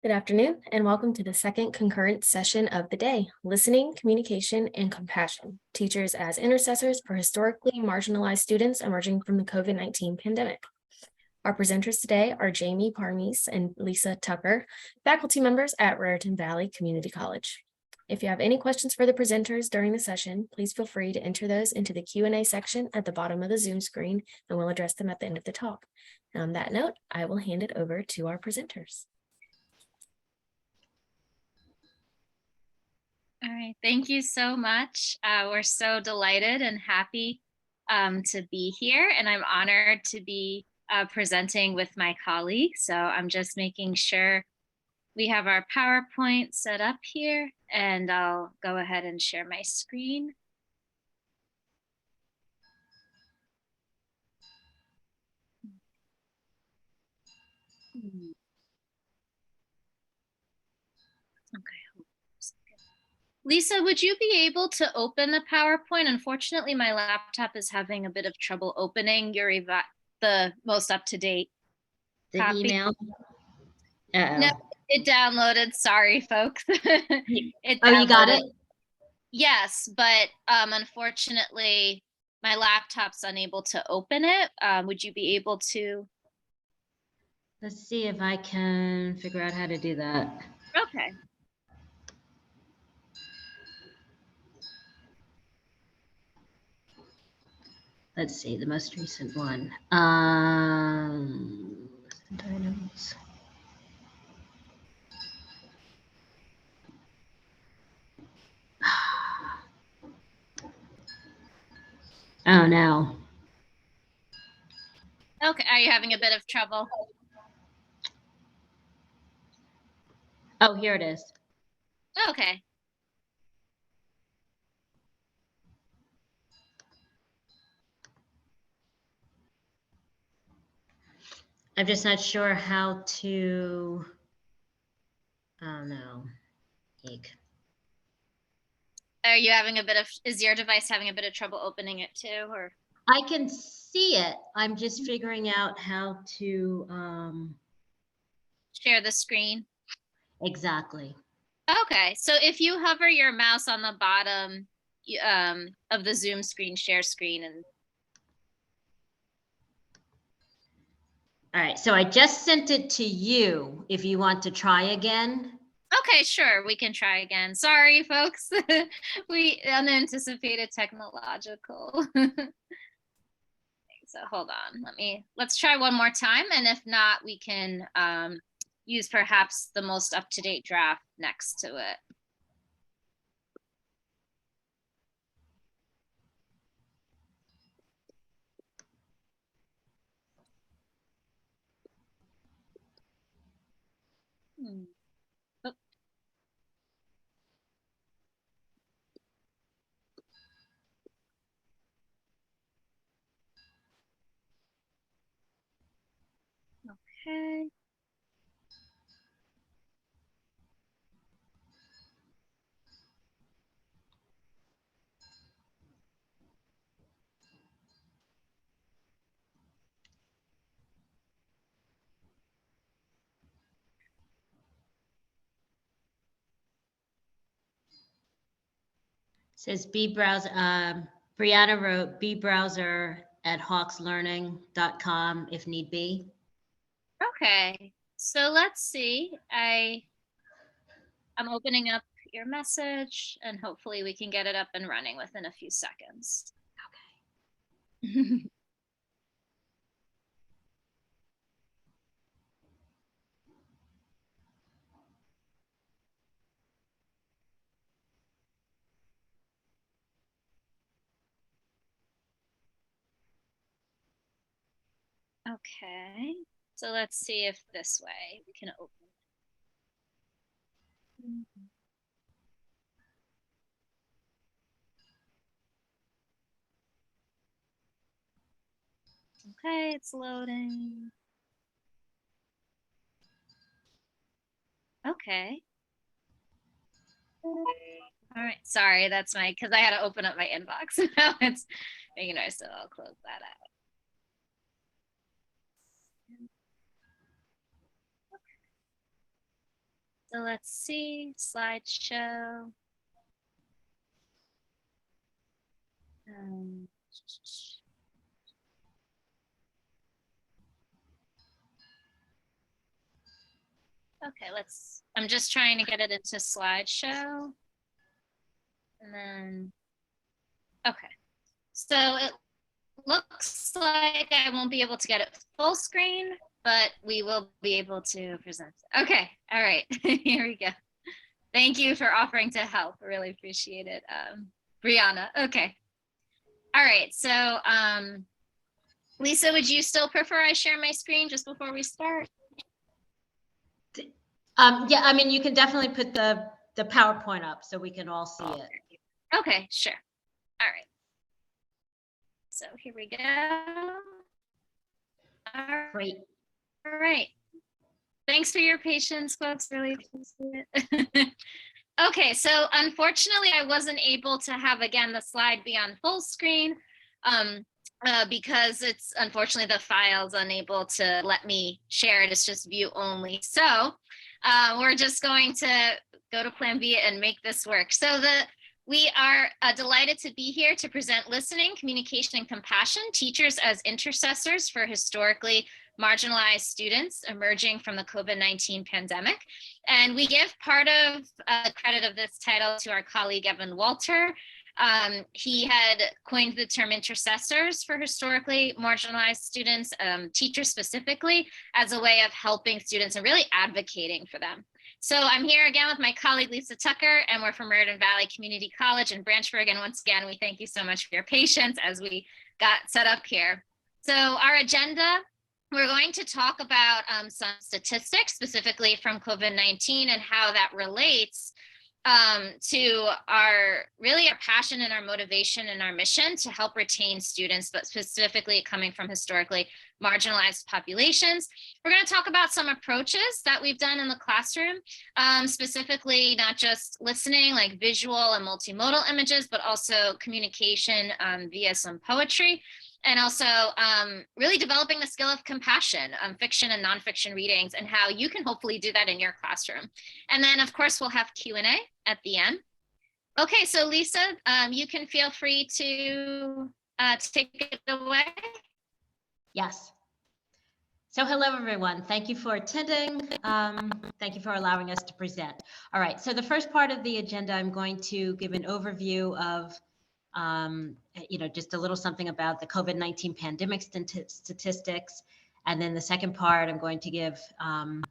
Good afternoon, and welcome to the second concurrent session of the day, Listening, Communication, and Compassion, Teachers as Intercessors for Historically Marginalized Students Emerging from the COVID-19 Pandemic. Our presenters today are Jamie Parmes and Lisa Tucker, faculty members at Raritan Valley Community College. If you have any questions for the presenters during the session, please feel free to enter those into the Q&A section at the bottom of the Zoom screen, and we'll address them at the end of the talk. And on that note, I will hand it over to our presenters. All right, thank you so much. We're so delighted and happy to be here, and I'm honored to be presenting with my colleague. So I'm just making sure we have our PowerPoint set up here, and I'll go ahead and share my screen. Okay. Lisa, would you be able to open the PowerPoint? Unfortunately, my laptop is having a bit of trouble opening the most up-to-date copy. Email? No, it downloaded. Sorry, folks. You got it? Yes, but unfortunately, my laptop's unable to open it. Would you be able to? Let's see if I can figure out how to do that. Okay. Let's see, the most recent one. Dynamos. Oh no. Okay, are you having a bit of trouble? Oh, here it is. Okay. I'm just not sure how to. Oh no. Eek. Are you having a bit of, is your device having a bit of trouble opening it too, or? I can see it. I'm just figuring out how to share the screen. Exactly. Okay, so if you hover your mouse on the bottom of the Zoom screen, share screen, and all right, so I just sent it to you if you want to try again. Okay, sure, we can try again. Sorry, folks. We unanticipated technological. So hold on, let's try one more time, and if not, we can use perhaps the most up-to-date draft next to it. Oh. Okay. Says bbrowser. Brianna wrote bbrowser at hawkslearning.com if need be. Okay, so let's see. I'm opening up your message, and hopefully we can get it up and running within a few seconds. Okay. Okay, so let's see if this way we can open it. Okay, it's loading. Okay. All right, sorry, that's because I had to open up my inbox. Now it's making noise, so I'll close that out. So let's see, slideshow. Um, okay, I'm just trying to get it into slideshow. And then, okay. So it looks like I won't be able to get it full screen, but we will be able to present. Okay, all right, here we go. Thank you for offering to help. I really appreciate it, Brianna. Okay. All right, so Lisa, would you still prefer I share my screen just before we start? Yeah, I mean, you can definitely put the PowerPoint up so we can all see it. Okay, sure. All right. So here we go. Great. All right. Thanks for your patience, folks. Really appreciate it. Okay, so unfortunately, I wasn't able to have, again, the slide be on full screen because it's unfortunately the file's unable to let me share it. It's just view only. So we're just going to go to Plan B and make this work. So we are delighted to be here to present Listening, Communication, and Compassion, Teachers as Intercessors for Historically Marginalized Students Emerging from the COVID-19 Pandemic. And we give part of credit of this title to our colleague, Evan Walter. He had coined the term intercessors for historically marginalized students, teachers specifically, as a way of helping students and really advocating for them. So I'm here again with my colleague, Lisa Tucker, and we're from Meriden Valley Community College in Branchburg. And once again, we thank you so much for your patience as we got set up here. So our agenda, we're going to talk about some statistics, specifically from COVID-19 and how that relates to our passion and our motivation and our mission to help retain students, but specifically coming from historically marginalized populations. We're going to talk about some approaches that we've done in the classroom, specifically not just listening, like visual and multimodal images, but also communication via some poetry. And also really developing the skill of compassion, fiction and nonfiction readings, and how you can hopefully do that in your classroom. And then, of course, we'll have Q&A at the end. Okay, so Lisa, you can feel free to take it away. Yes. So hello, everyone. Thank you for attending. Thank you for allowing us to present. All right, so the first part of the agenda, I'm going to give an overview of just a little something about the COVID-19 pandemic statistics. And then the second part, I'm going to give an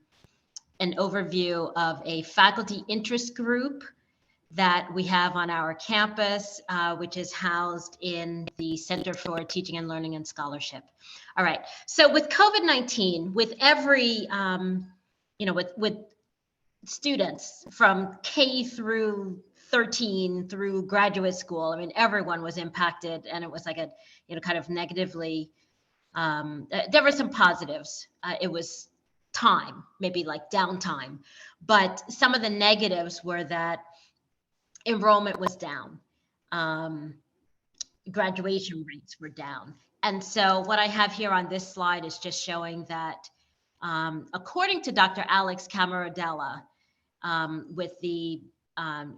overview of a faculty interest group that we have on our campus, which is housed in the Center for Teaching and Learning and Scholarship. All right, so with COVID-19, with every, with students from K through 13 through graduate school, I mean, everyone was impacted, and it was like a, kind of negatively, there were some positives. It was time, maybe like downtime, but some of the negatives were that enrollment was down, graduation rates were down. And so what I have here on this slide is just showing that according to Dr. Alex Camaradella, with the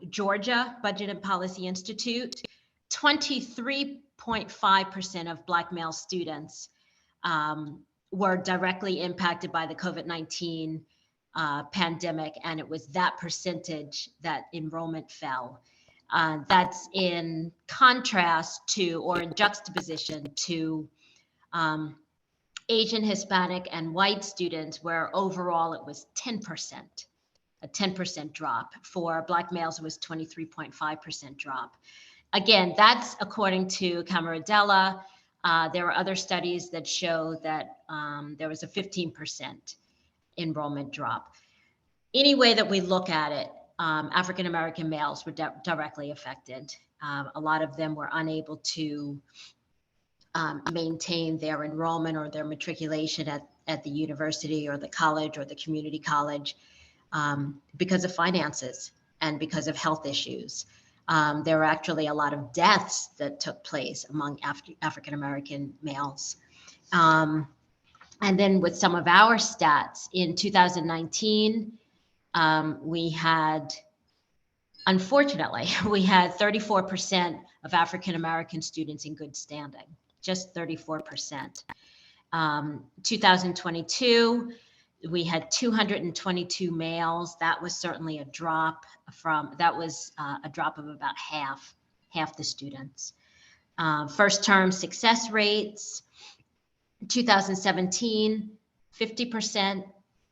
Georgia Budget and Policy Institute, 23.5% of Black male students were directly impacted by the COVID-19 pandemic, and it was that percentage that enrollment fell. That's in contrast to, or in juxtaposition to, Asian, Hispanic, and white students, where overall it was 10%. A 10% drop. For Black males, it was 23.5% drop. Again, that's according to Camaradella. There are other studies that show that there was a 15% enrollment drop. Any way that we look at it, African-American males were directly affected. A lot of them were unable to maintain their enrollment or their matriculation at the university or the college or the community college. Because of finances and because of health issues. There were actually a lot of deaths that took place among African-American males. And then with some of our stats in 2019, Unfortunately, we had 34% of African American students in good standing, just 34%. 2022, we had 222 males. That was certainly a drop a drop of about half the students. First term success rates, 2017, 50%,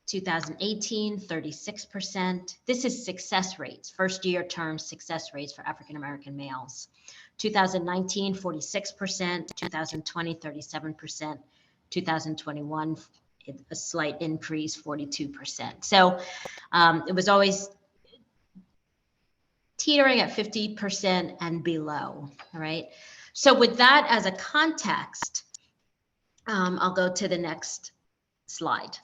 2018, 36%. This is success rates, first year term success rates for African American males. 2019, 46%, 2020, 37%, 2021, a slight increase, 42%. So it was always teetering at 50% and below, all right? So with that as a context, I'll go to the next slide.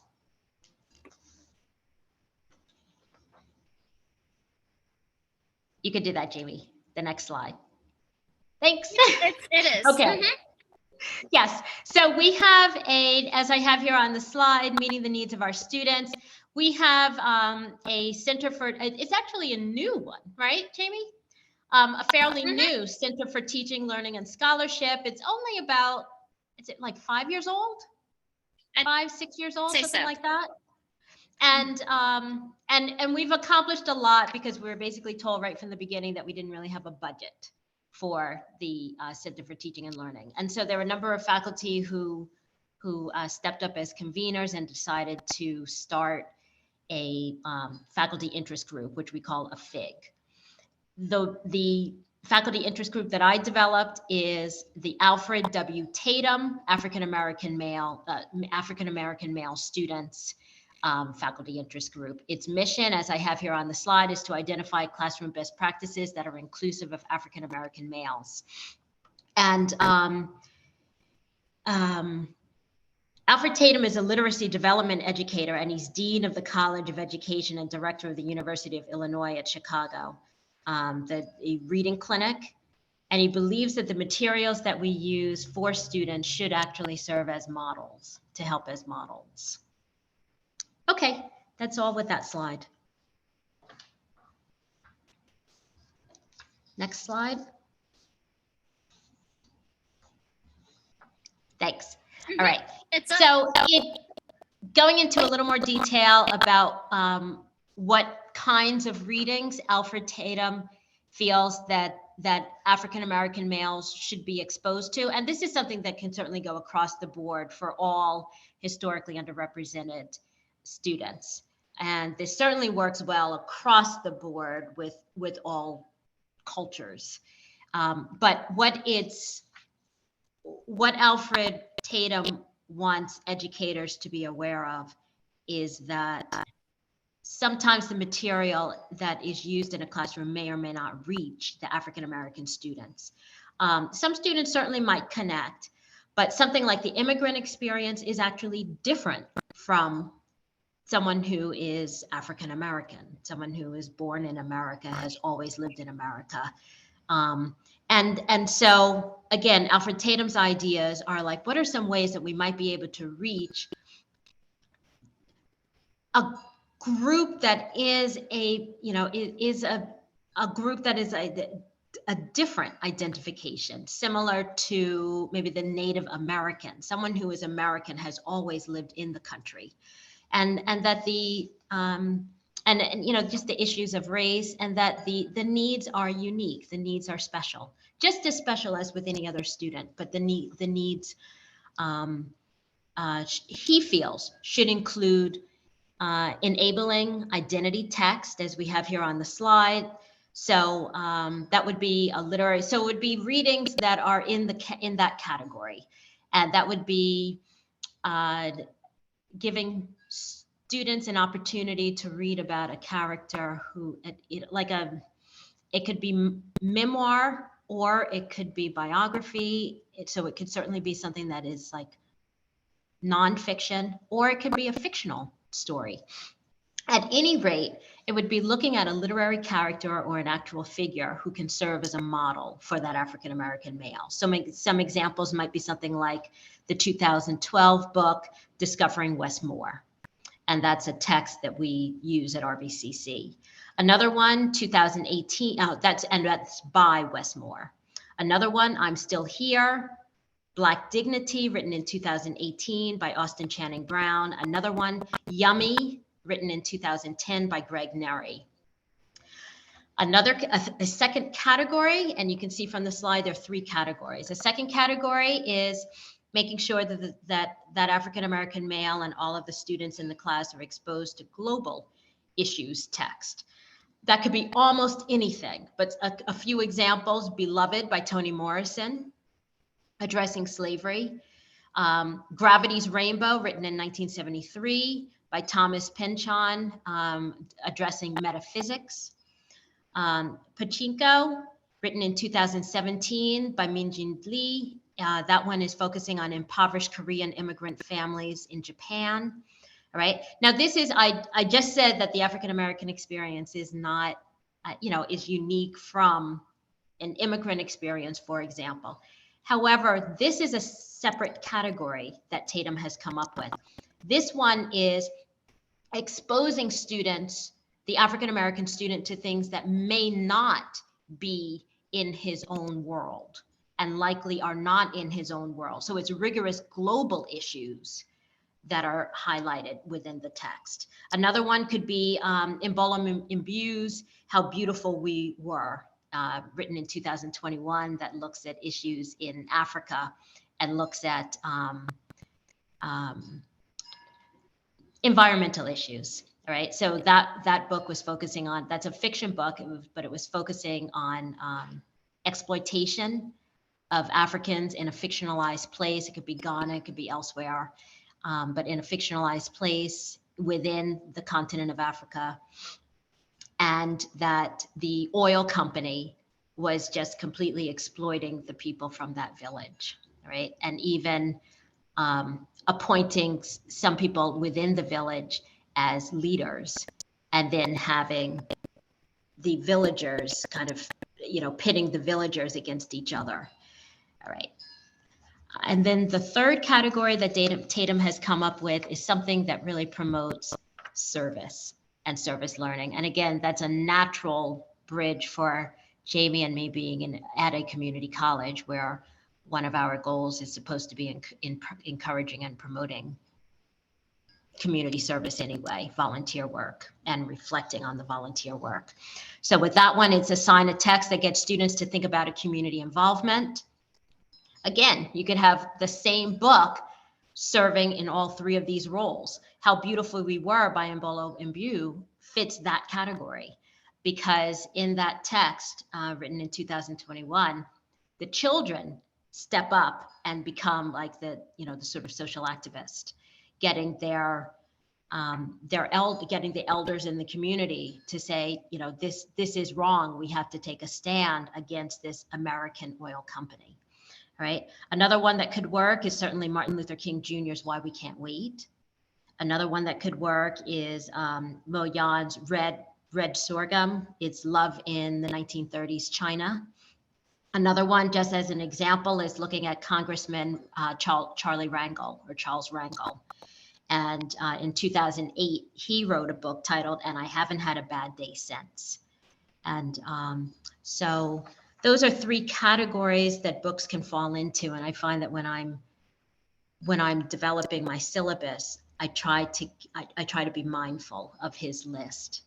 You could do that, Jamie. The next slide. Thanks. It is. Okay. Yes. So we have as I have here on the slide, meeting the needs of our students. We have a center for, it's actually a new one, right, Jamie? A fairly new Center for Teaching, Learning, and Scholarship. It's only about, is it like 5 years old? 5, 6 years old, something like that. And we've accomplished a lot because we were basically told right from the beginning that we didn't really have a budget for the Center for Teaching and Learning. And so there were a number of faculty who stepped up as conveners and decided to start a faculty interest group, which we call a FIG. The faculty interest group that I developed is the Alfred W. Tatum African American male students faculty interest group. Its mission, as I have here on the slide, is to identify classroom best practices that are inclusive of African American males. And Alfred Tatum is a literacy development educator, and he's Dean of the College of Education and Director of the University of Illinois at Chicago, a reading clinic. And he believes that the materials that we use for students should actually serve as models, to help as models. Okay, that's all with that slide. Next slide. Thanks. All right. So going into a little more detail about what kinds of readings Alfred Tatum feels that African-American males should be exposed to. And this is something that can certainly go across the board for all historically underrepresented students. And this certainly works well across the board with all cultures. But what Alfred Tatum wants educators to be aware of is that sometimes the material that is used in a classroom may or may not reach the African-American students. Some students certainly might connect, but something like the immigrant experience is actually different from someone who is African-American, someone who is born in America, has always lived in America. And so, again, Alfred Tatum's ideas are like, what are some ways that we might be able to reach a group that is a group that is a different identification, similar to maybe the Native American, someone who is American, has always lived in the country. And that just the issues of race, and that the needs are unique, the needs are special, just as special as with any other student, but the needs he feels should include enabling identity text, as we have here on the slide. So that would be so it would be readings that are in that category, and that would be giving students an opportunity to read about a character who, it could be memoir, or it could be biography. So it could certainly be something that is like nonfiction, or it could be a fictional story. At any rate, it would be looking at a literary character or an actual figure who can serve as a model for that African-American male. So some examples might be something like the 2012 book, Discovering Wes Moore. And that's a text that we use at RVCC. Another one, 2018, that's by Westmore. Another one, I'm Still Here, Black Dignity, written in 2018 by Austin Channing Brown. Another one, Yummy, written in 2010 by Greg Neri. A second category, and you can see from the slide, there are 3 categories. The second category is making sure that African-American male and all of the students in the class are exposed to global issues text. That could be almost anything, but a few examples: Beloved by Toni Morrison, addressing slavery; Gravity's Rainbow, written in 1973 by Thomas Pynchon, addressing metaphysics; Pachinko, written in 2017 by Minjin Lee. That one is focusing on impoverished Korean immigrant families in Japan. All right. Now, this is, I just said that the African-American experience is not, is unique from an immigrant experience, for example. However, this is a separate category that Tatum has come up with. This one is exposing students, the African-American student, to things that may not be in his own world and likely are not in his own world. So it's rigorous global issues that are highlighted within the text. Another one could be Mbola Mbu's How Beautiful We Were, written in 2021, that looks at issues in Africa and looks at environmental issues. All right, so that book was focusing on, that's a fiction book, but it was focusing on exploitation of Africans in a fictionalized place. It could be Ghana, it could be elsewhere, but in a fictionalized place within the continent of Africa. And that the oil company was just completely exploiting the people from that village, right? And even appointing some people within the village as leaders, and then having the villagers kind of, pitting the villagers against each other. All right. And then the third category that Tatum has come up with is something that really promotes service and service learning. And again, that's a natural bridge for Jamie and me being at a community college, where one of our goals is supposed to be encouraging and promoting community service anyway, volunteer work, and reflecting on the volunteer work. So with that one, it's assign a text that gets students to think about a community involvement. Again, you could have the same book serving in all 3 of these roles. How Beautiful We Were by Mbola Mbu fits that category, because in that text, written in 2021, the children step up and become like the sort of social activist, getting getting the elders in the community to say, this is wrong. We have to take a stand against this American oil company. All right. Another one that could work is certainly Martin Luther King Jr.'s Why We Can't Wait. Another one that could work is Mo Yan's Red Sorghum. It's Love in the 1930s China. Another one, just as an example, is looking at Congressman Charles Rangel. And in 2008, he wrote a book titled And I Haven't Had a Bad Day Since. And so those are 3 categories that books can fall into. And I find that when I'm developing my syllabus, I try to be mindful of his list.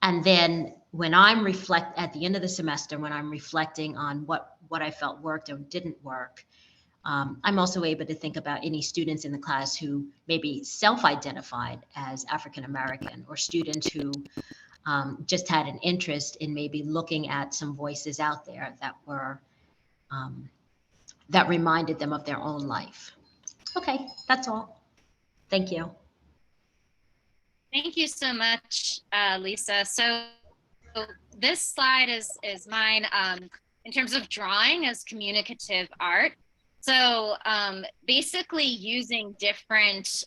And then when I'm at the end of the semester, when I'm reflecting on what I felt worked or didn't work, I'm also able to think about any students in the class who maybe self-identified as African-American, or students who just had an interest in maybe looking at some voices out there that were, that reminded them of their own life. Okay, that's all. Thank you. Thank you so much, Lisa. So this slide is mine in terms of drawing as communicative art. So basically using different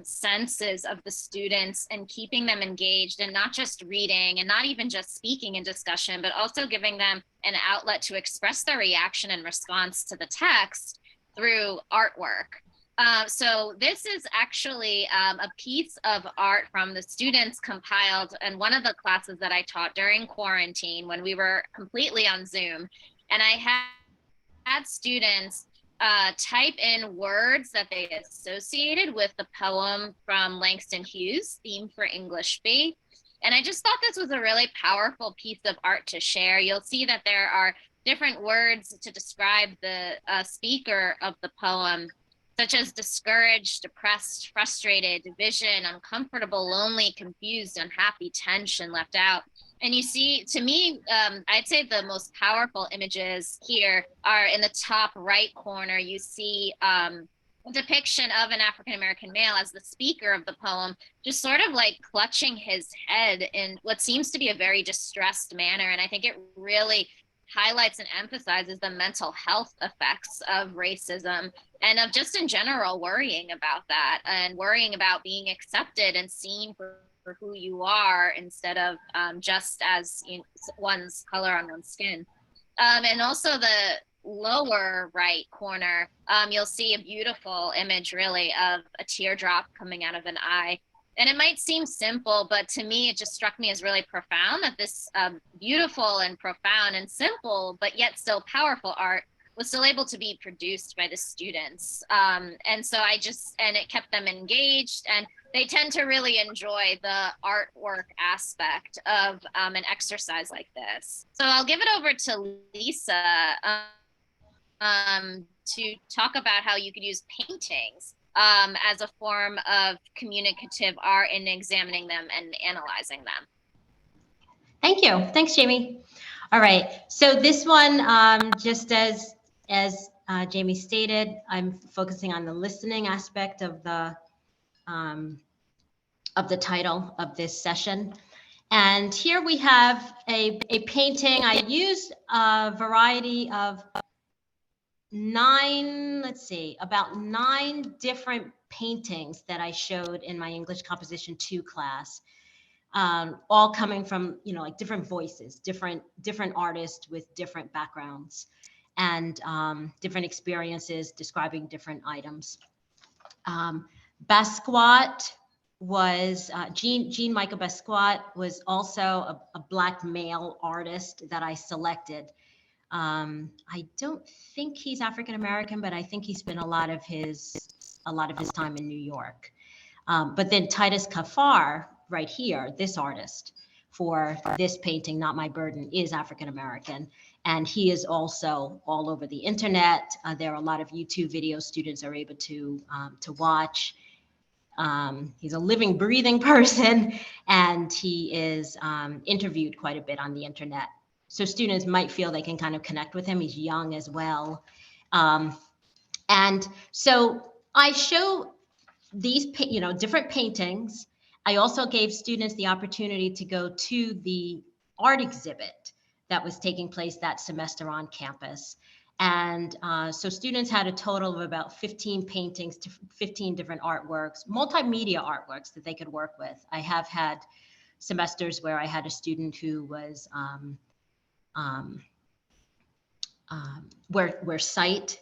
senses of the students and keeping them engaged, and not just reading and not even just speaking in discussion, but also giving them an outlet to express their reaction and response to the text through artwork. So this is actually a piece of art from the students compiled in one of the classes that I taught during quarantine when we were completely on Zoom. And I had students type in words that they associated with the poem from Langston Hughes, Theme for English Faith. And I just thought this was a really powerful piece of art to share. You'll see that there are different words to describe the speaker of the poem, such as discouraged, depressed, frustrated, division, uncomfortable, lonely, confused, unhappy, tension, left out. And you see, to me, I'd say the most powerful images here are in the top right corner. You see a depiction of an African-American male as the speaker of the poem, just sort of like clutching his head in what seems to be a very distressed manner. And I think it really highlights and emphasizes the mental health effects of racism and of just in general worrying about that and worrying about being accepted and seen for who you are instead of just as one's color on one's skin. And also the lower right corner, you'll see a beautiful image really of a teardrop coming out of an eye. And it might seem simple, but to me, it just struck me as really profound that this beautiful and profound and simple, but yet still powerful art was still able to be produced by the students. And so and it kept them engaged, and they tend to really enjoy the artwork aspect of an exercise like this. So I'll give it over to Lisa to talk about how you could use paintings as a form of communicative art in examining them and analyzing them. Thank you. Thanks, Jamie. All right. So this one, just as Jamie stated, I'm focusing on the listening aspect of the title of this session. And here we have a painting. I used a variety of about nine different paintings that I showed in my English Composition 2 class, all coming from, like different voices, different artists with different backgrounds and different experiences describing different items. Basquiat was, Jean Michael Basquiat was also a Black male artist that I selected. I don't think he's African American, but I think he spent a lot of his time in New York. But then Titus Kaphar, right here, this artist for this painting, Not My Burden, is African American, and he is also all over the internet. There are a lot of YouTube videos students are able to watch. He's a living, breathing person, and he is interviewed quite a bit on the internet. So students might feel they can kind of connect with him. He's young as well. And so I show these, different paintings. I also gave students the opportunity to go to the art exhibit that was taking place that semester on campus. And so students had a total of about 15 paintings to 15 different artworks, multimedia artworks that they could work with. I have had semesters where I had a student who was where sight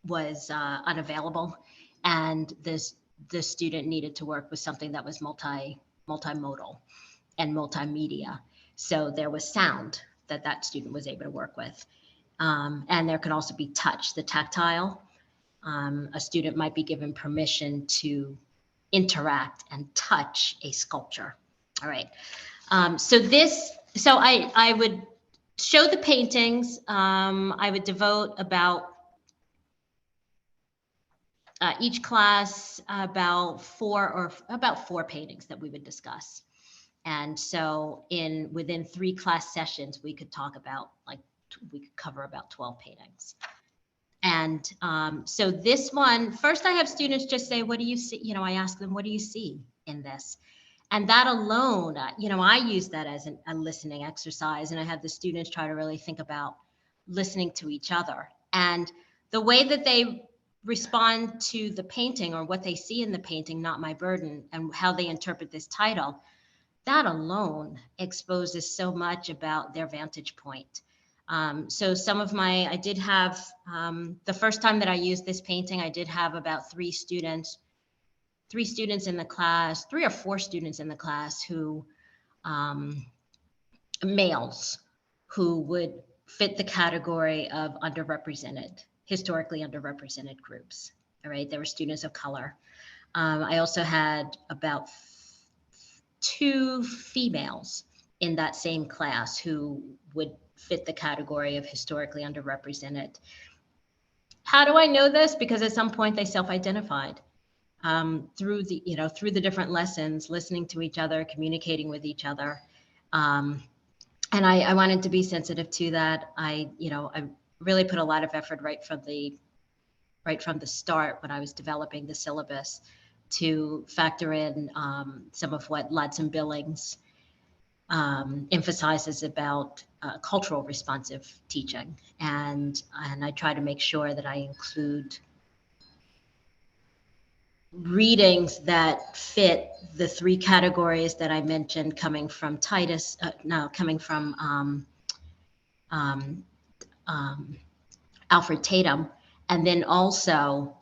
was unavailable, and the student needed to work with something that was multimodal and multimedia. So there was sound that student was able to work with. And there can also be touch, the tactile. A student might be given permission to interact and touch a sculpture. All right. So I would show the paintings. I would devote about each class about four paintings that we would discuss. And so within 3 class sessions, we could talk about we could cover about 12 paintings. And so this one, first I have students just say, what do you see? I ask them, what do you see in this? And that alone, I use that as a listening exercise. And I have the students try to really think about listening to each other. And the way that they respond to the painting or what they see in the painting, Not My Burden, and how they interpret this title, that alone exposes so much about their vantage point. So some of I did have, the first time that I used this painting, I did have about three students in the class, 3 or 4 students in the class who, males who would fit the category of historically underrepresented groups. All right, they were students of color. I also had about 2 females in that same class who would fit the category of historically underrepresented. How do I know this? Because at some point they self-identified through the different lessons, listening to each other, communicating with each other. And I wanted to be sensitive to that. I really put a lot of effort right from the start when I was developing the syllabus to factor in some of what Ladson Billings emphasizes about cultural responsive teaching, and I try to make sure that I include readings that fit the 3 categories that I mentioned, coming from Alfred Tatum, and then also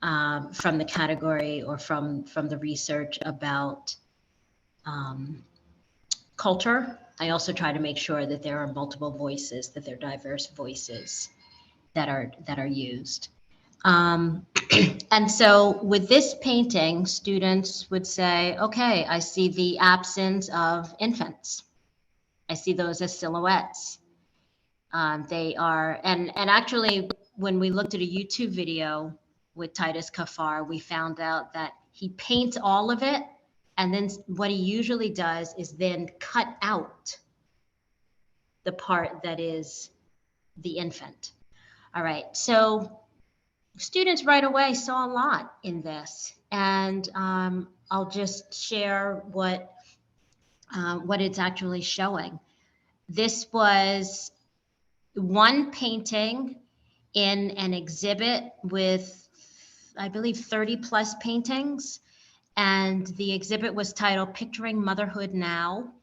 from the category or from the research about culture. I also try to make sure that there are multiple voices, that there are diverse voices that are used. And so with this painting, students would say, okay, I see the absence of infants. I see those as silhouettes. They are, and actually, when we looked at a YouTube video with Titus Kafar, we found out that he paints all of it. And then what he usually does is then cut out the part that is the infant. All right, so students right away saw a lot in this, and I'll just share what it's actually showing. This was one painting in an exhibit with, I believe, 30 plus paintings, and the exhibit was titled Picturing Motherhood Now.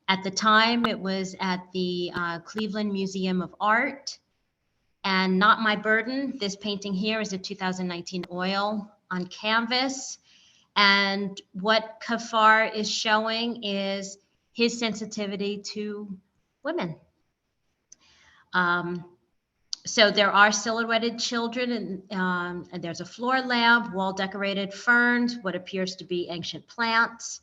At the time, it was at the Cleveland Museum of Art. And Not My Burden, this painting here is a 2019 oil on canvas. And what Kafar is showing is his sensitivity to women. So there are silhouetted children, and there's a floor lamp, wall decorated ferns, what appears to be ancient plants.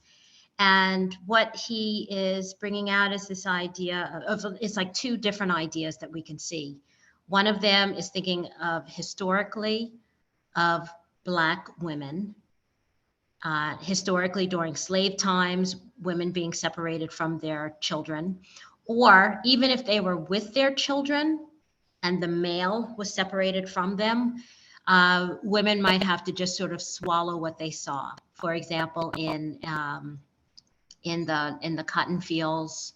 And what he is bringing out is this idea of it's like 2 different ideas that we can see. One of them is thinking of historically of Black women, historically during slave times, women being separated from their children, or even if they were with their children and the male was separated from them, women might have to just sort of swallow what they saw. For example, in the cotton fields,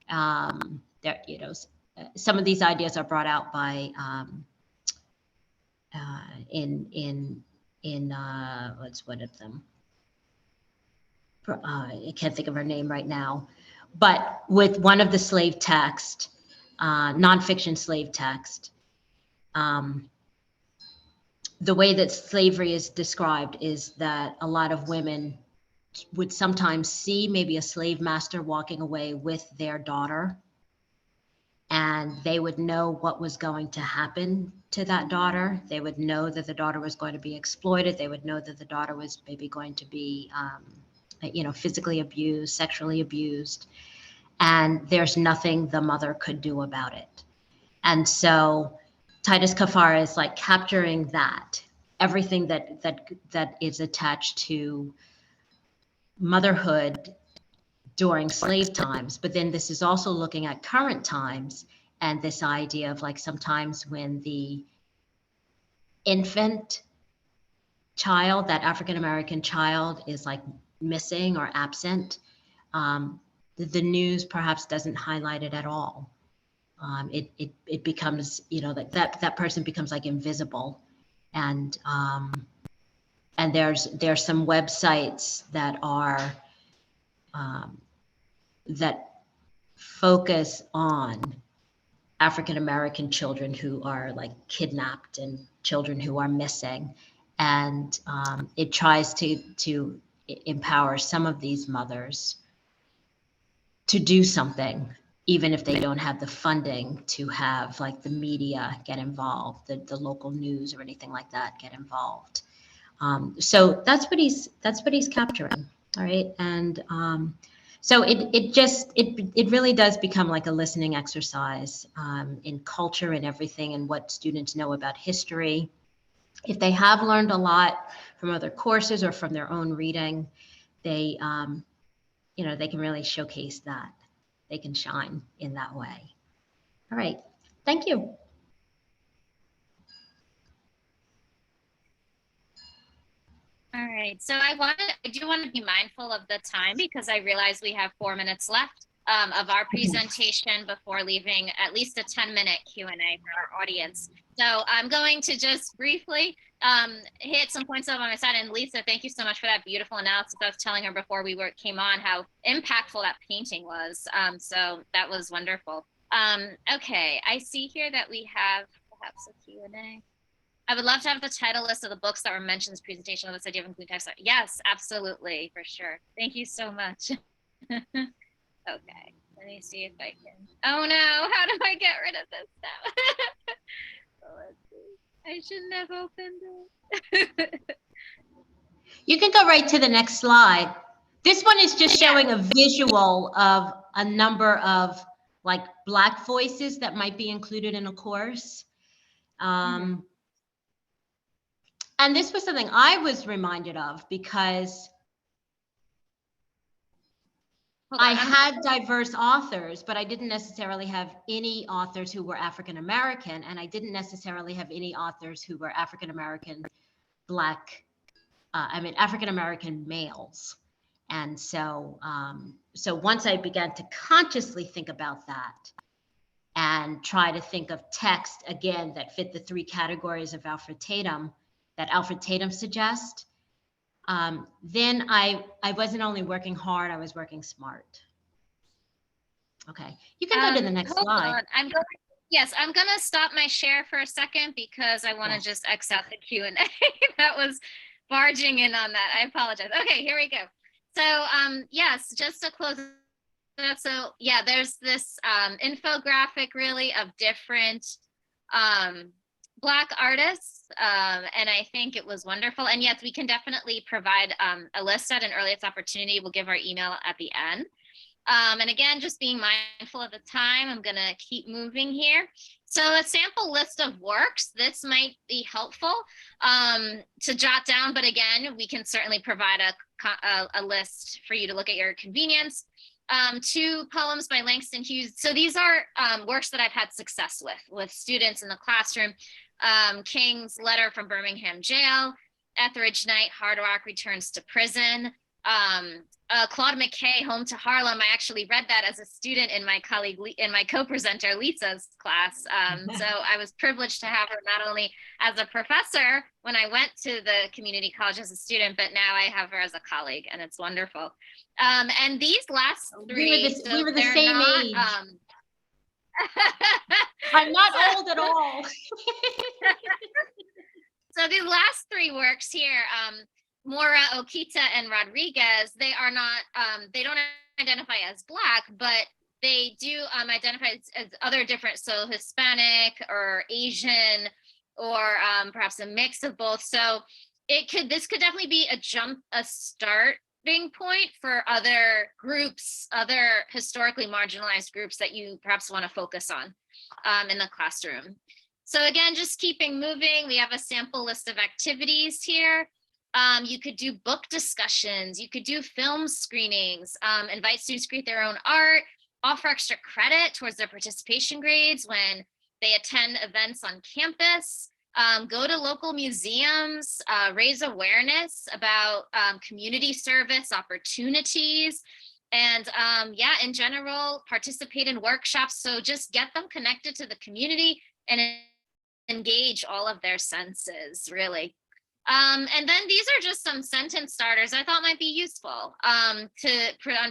there, some of these ideas are brought out by what's one of them? I can't think of her name right now, but with one of the slave text, nonfiction slave text, the way that slavery is described is that a lot of women would sometimes see maybe a slave master walking away with their daughter, and they would know what was going to happen to that daughter. They would know that the daughter was going to be exploited. They would know that the daughter was maybe going to be, physically abused, sexually abused, and there's nothing the mother could do about it. And so Titus Kafar is like capturing that, everything that is attached to motherhood during slave times, but then this is also looking at current times and this idea of like sometimes when the infant child, that African-American child, is like missing or absent, the news perhaps doesn't highlight it at all. It becomes, that person becomes like invisible, and there's some websites that are that focus on African-American children who are like kidnapped and children who are missing. And it tries to empower some of these mothers to do something, even if they don't have the funding to have like the media get involved, the local news or anything like that get involved. So that's what he's capturing. All right. And so it really does become like a listening exercise in culture and everything, and what students know about history. If they have learned a lot from other courses or from their own reading, they they can really showcase that. They can shine in that way. All right. Thank you. All right, so I do want to be mindful of the time because I realize we have 4 minutes left of our presentation before leaving at least a 10-minute Q&A for our audience. So I'm going to just briefly hit some points up on my side. And Lisa, thank you so much for that beautiful analysis. I was telling her before we came on how impactful that painting was. So that was wonderful. Okay, I see here that we have perhaps a Q&A. I would love to have the title list of the books that were mentioned in this presentation on this idea of including text. Yes, absolutely, for sure. Thank you so much. Okay, let me see if I can. Oh no, how do I get rid of this now? Let's see. I shouldn't have opened it. You can go right to the next slide. This one is just showing a visual of a number of like Black voices that might be included in a course. And this was something I was reminded of because I had diverse authors, but I didn't necessarily have any authors who were African American, and I didn't necessarily have any authors who were African American, Black, African American males. And so, so once I began to consciously think about that and try to think of text again that fit the 3 categories of Alfred Tatum suggests, then I wasn't only working hard, I was working smart. Okay, you can go to the next slide. Yes, I'm going to stop my share for a second because I want to just X out the Q&A. That was barging in on that. I apologize. Okay, here we go. So yes, just to close that. So yeah, there's this infographic really of different Black artists, and I think it was wonderful. And yes, we can definitely provide a list at an earliest opportunity. We'll give our email at the end. And again, just being mindful of the time, I'm gonna keep moving here. So a sample list of works, this might be helpful to jot down, but again, we can certainly provide a list for you to look at your convenience. 2 poems by Langston Hughes. So these are works that I've had success with students in the classroom. King's Letter from Birmingham Jail, Etheridge Knight, Hard Rock Returns to Prison, Claude McKay, Home to Harlem. I actually read that as a student in my co-presenter Lisa's class. So I was privileged to have her not only as a professor when I went to the community college as a student, but now I have her as a colleague, and it's wonderful. And these last 3, we were the same age. I'm not old at all. So these last 3 works here, Mora, Okita, and Rodriguez, they are not, they don't identify as Black, but they do identify as other different, so Hispanic or Asian, or perhaps a mix of both. So this could definitely be a starting point for other groups, other historically marginalized groups that you perhaps want to focus on in the classroom. So again, just keeping moving, we have a sample list of activities here. You could do book discussions, you could do film screenings, invite students to create their own art, offer extra credit towards their participation grades when they attend events on campus, go to local museums, raise awareness about community service opportunities, and yeah, in general, participate in workshops. So just get them connected to the community and engage all of their senses, really. And then these are just some sentence starters I thought might be useful on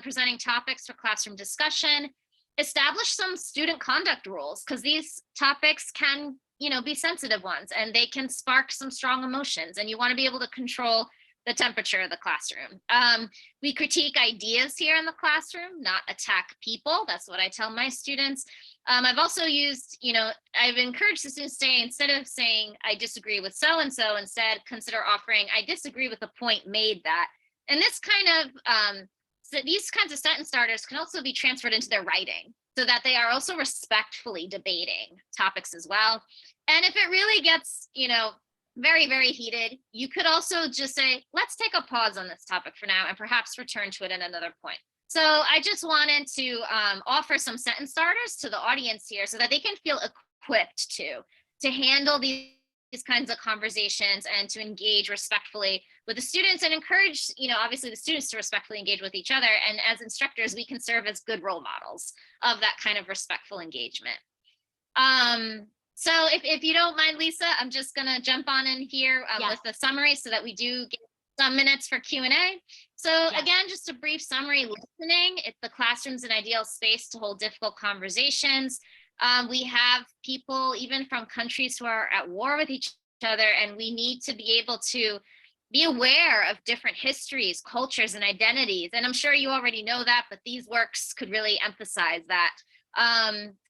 presenting topics for classroom discussion. establish some student conduct rules, because these topics can, be sensitive ones, and they can spark some strong emotions, and you want to be able to control the temperature of the classroom. We critique ideas here in the classroom, not attack people. That's what I tell my students. I've also used, I've encouraged the students to say, instead of saying, I disagree with so-and-so, instead consider offering, I disagree with the point made that. And this kind of, so these kinds of sentence starters can also be transferred into their writing, so that they are also respectfully debating topics as well. And if it really gets, very, very heated, you could also just say, let's take a pause on this topic for now and perhaps return to it at another point. So I just wanted to offer some sentence starters to the audience here so that they can feel equipped to handle these kinds of conversations and to engage respectfully with the students, and encourage, obviously the students to respectfully engage with each other. And as instructors, we can serve as good role models of that kind of respectful engagement. So if you don't mind, Lisa, I'm just gonna jump on in here with the summary so that we do get some minutes for Q&A. So again, just a brief summary: listening, the classroom's an ideal space to hold difficult conversations. We have people even from countries who are at war with each other, and we need to be able to be aware of different histories, cultures, and identities. And I'm sure you already know that, but these works could really emphasize that.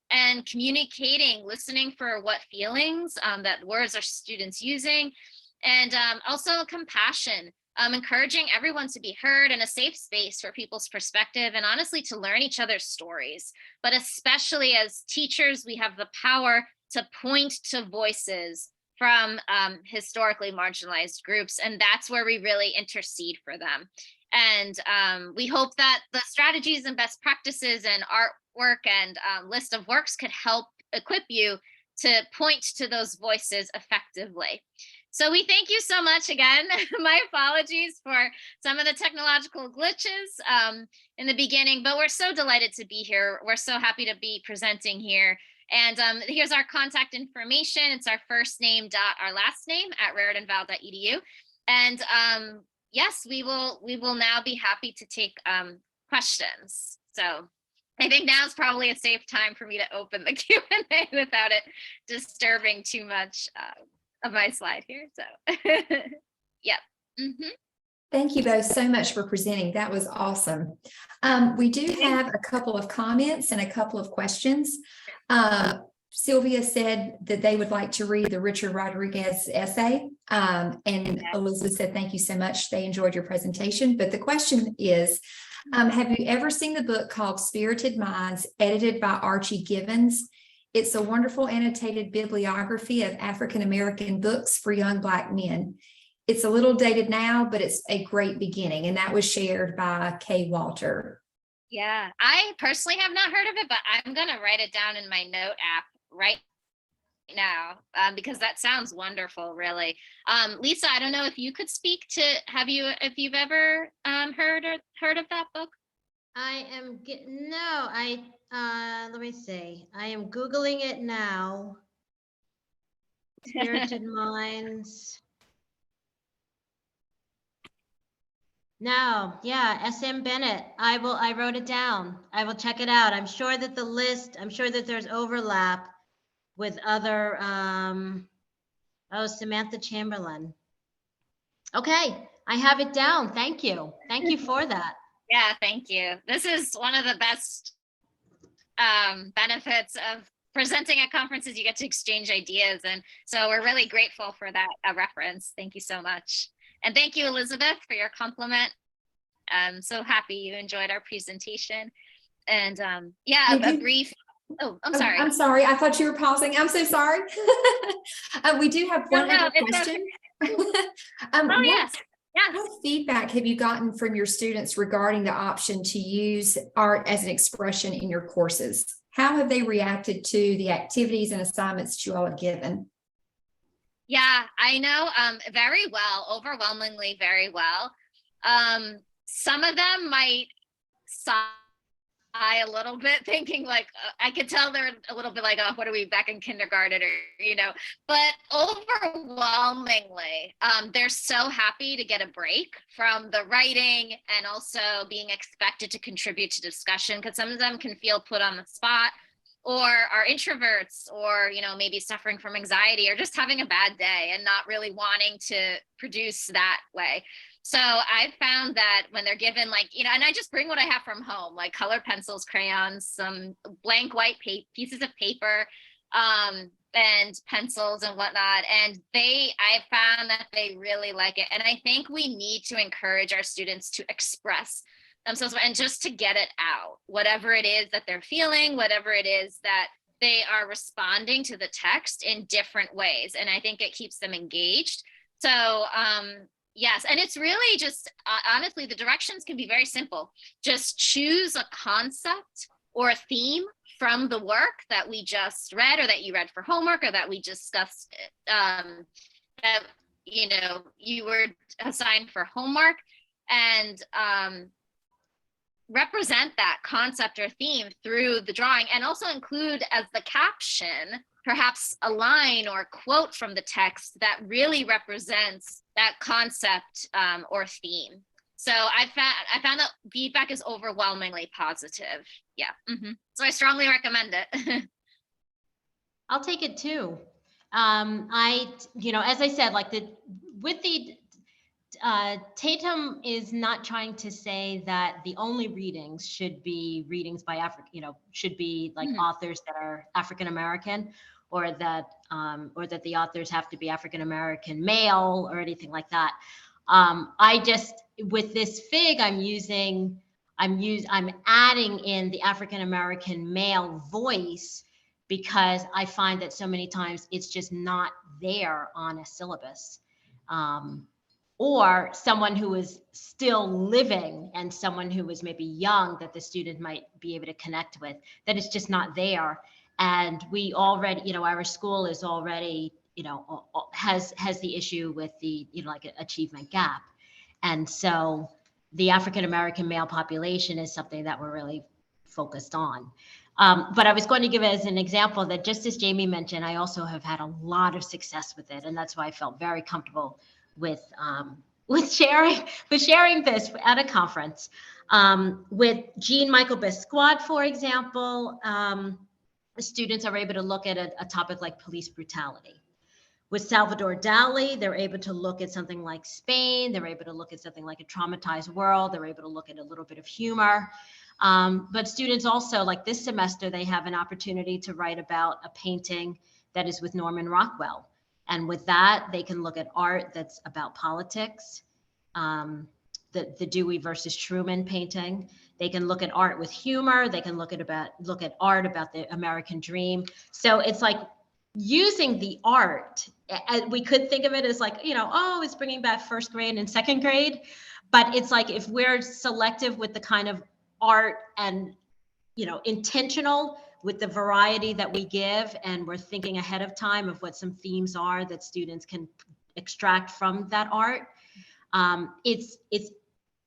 And communicating, listening for what feelings, that words are students using, and also compassion, encouraging everyone to be heard, in a safe space for people's perspective, and honestly to learn each other's stories. But especially as teachers, we have the power to point to voices from historically marginalized groups, and that's where we really intercede for them. And we hope that the strategies and best practices and artwork and list of works could help equip you to point to those voices effectively. So we thank you so much again. My apologies for some of the technological glitches in the beginning, but we're so delighted to be here. We're so happy to be presenting here. And here's our contact information. It's our first name dot our last name at raritanval.edu. And yes, we will now be happy to take questions. So I think now is probably a safe time for me to open the Q&A without it disturbing too much of my slide here. So yep. Mm-hmm. Thank you both so much for presenting. That was awesome. We do have a couple of comments and a couple of questions. Sylvia said that they would like to read the Richard Rodriguez essay. And Elizabeth said, thank you so much. They enjoyed your presentation. But the question is, have you ever seen the book called Spirited Minds, edited by Archie Givens? It's a wonderful annotated bibliography of African-American books for young Black men. It's a little dated now, but it's a great beginning. And that was shared by Kay Walter. Yeah, I personally have not heard of it, but I'm going to write it down in my note app right now because that sounds wonderful, really. Lisa, I don't know if you could speak to, if you've ever heard of that book? Let me see. I am Googling it now. Spirited Minds. No, yeah, S.M. Bennett. I wrote it down. I will check it out. I'm sure that there's overlap with other, Samantha Chamberlain. Okay, I have it down. Thank you. Thank you for that. Yeah, thank you. This is one of the best benefits of presenting at conferences. You get to exchange ideas. And so we're really grateful for that reference. Thank you so much. And thank you, Elizabeth, for your compliment. I'm so happy you enjoyed our presentation. And a brief, I'm sorry. I'm sorry. I thought you were pausing. I'm so sorry. We do have one other question. Yes. What feedback have you gotten from your students regarding the option to use art as an expression in your courses? How have they reacted to the activities and assignments that you all have given? Yeah, I know very well, overwhelmingly very well. Some of them might sigh eye a little bit, thinking like, I could tell they're a little bit like, oh, what are we back in kindergarten, or, but overwhelmingly, they're so happy to get a break from the writing and also being expected to contribute to discussion, because some of them can feel put on the spot, or are introverts, or maybe suffering from anxiety, or just having a bad day and not really wanting to produce that way. So I found that when they're given and I just bring what I have from home, like colored pencils, crayons, some blank white pieces of paper, and pencils and whatnot. And I found that they really like it. And I think we need to encourage our students to express themselves and just to get it out, whatever it is that they're feeling, whatever it is that they are responding to the text in different ways. And I think it keeps them engaged. So, yes, and it's really just, honestly, the directions can be very simple. Just choose a concept or a theme from the work that we just read, or that you read for homework, or that we discussed, that, you were assigned for homework, and represent that concept or theme through the drawing, and also include as the caption perhaps a line or quote from the text that really represents that concept or theme. So I found that feedback is overwhelmingly positive. Yeah. So I strongly recommend it. I'll take it too. As I said, Tatum is not trying to say that the only readings should be readings by should be like authors that are African American, or that the authors have to be African American male, or anything like that. With this fig, I'm adding in the African American male voice, because I find that so many times it's just not there on a syllabus. Or someone who is still living, and someone who is maybe young, that the student might be able to connect with, that it's just not there. And we already, our school is already, has the issue with the, achievement gap. And so the African American male population is something that we're really focused on. But I was going to give it as an example that, just as Jamie mentioned, I also have had a lot of success with it. And that's why I felt very comfortable with sharing this at a conference. With Jean Michael Best Squad, for example, students are able to look at a topic like police brutality. With Salvador Dali, they're able to look at something like Spain. They're able to look at something like A Traumatized World. They're able to look at a little bit of humor. But students also, like this semester, they have an opportunity to write about a painting that is with Norman Rockwell. And with that, they can look at art that's about politics, the Dewey versus Truman painting. They can look at art with humor. They can look at art about the American dream. So it's like using the art. We could think of it as like, it's bringing back first grade and second grade. But it's like, if we're selective with the kind of art and, intentional with the variety that we give, and we're thinking ahead of time of what some themes are that students can extract from that art. It's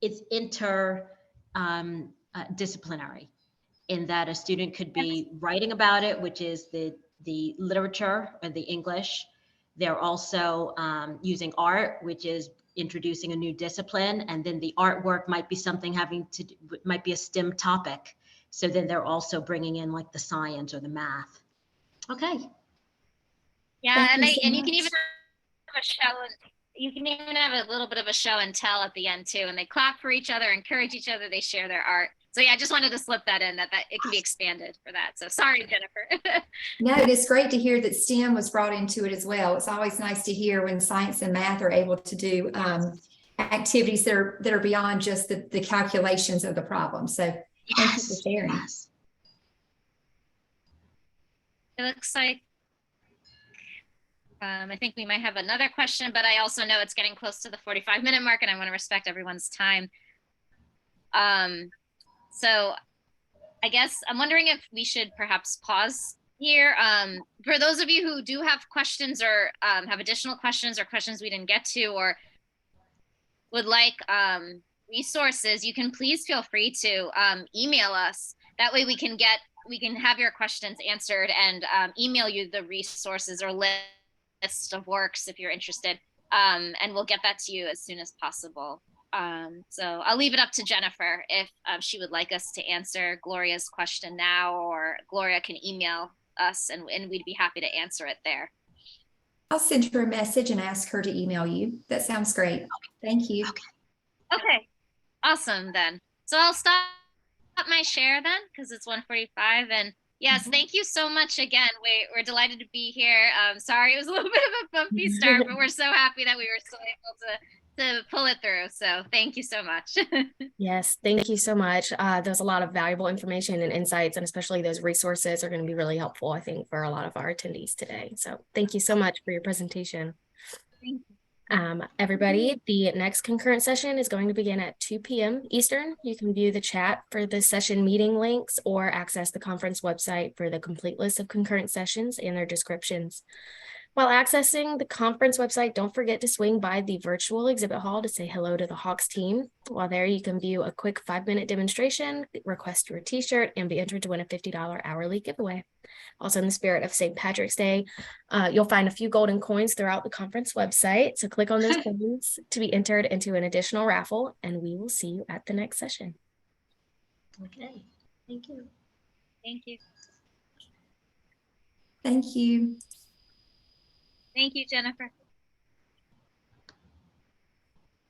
interdisciplinary, in that a student could be writing about it, which is the literature or the English. They're also using art, which is introducing a new discipline, and then the artwork might be something might be a STEM topic. So then they're also bringing in like the science or the math. Okay. Yeah, and you can even have a show, and you can even have a little bit of a show and tell at the end too. And they clap for each other, encourage each other, they share their art. So yeah, I just wanted to slip that in, that it can be expanded for that. So sorry, Jennifer. No, it's great to hear that STEM was brought into it as well. It's always nice to hear when science and math are able to do activities that are beyond just the calculations of the problem. So thank you for sharing. Yes. It looks like I think we might have another question, but I also know it's getting close to the 45-minute mark, and I want to respect everyone's time. So I guess I'm wondering if we should perhaps pause here. For those of you who do have questions, or have additional questions, or questions we didn't get to, or would like resources, you can please feel free to email us. That way we can have your questions answered and email you the resources or list of works if you're interested. And we'll get that to you as soon as possible. So I'll leave it up to Jennifer if she would like us to answer Gloria's question now, or Gloria can email us and we'd be happy to answer it there. I'll send her a message and ask her to email you. That sounds great. Thank you. Okay, awesome then. So I'll stop my share then because it's 1:45, and yes, thank you so much again. We're delighted to be here. Sorry, it was a little bit of a bumpy start, but we're so happy that we were still able to pull it through. So thank you so much. Yes, thank you so much. There's a lot of valuable information and insights, and especially those resources are going to be really helpful, I think, for a lot of our attendees today. So thank you so much for your presentation. Thank you. Everybody, the next concurrent session is going to begin at 2 p.m. Eastern. You can view the chat for the session meeting links or access the conference website for the complete list of concurrent sessions and their descriptions. While accessing the conference website, don't forget to swing by the virtual exhibit hall to say hello to the Hawks team. While there, you can view a quick 5-minute demonstration, request your t-shirt, and be entered to win a $50 hourly giveaway. Also, in the spirit of St. Patrick's Day, you'll find a few golden coins throughout the conference website. So click on those coins to be entered into an additional raffle, and we will see you at the next session. Okay, thank you. Thank you. Thank you. Thank you, Jennifer.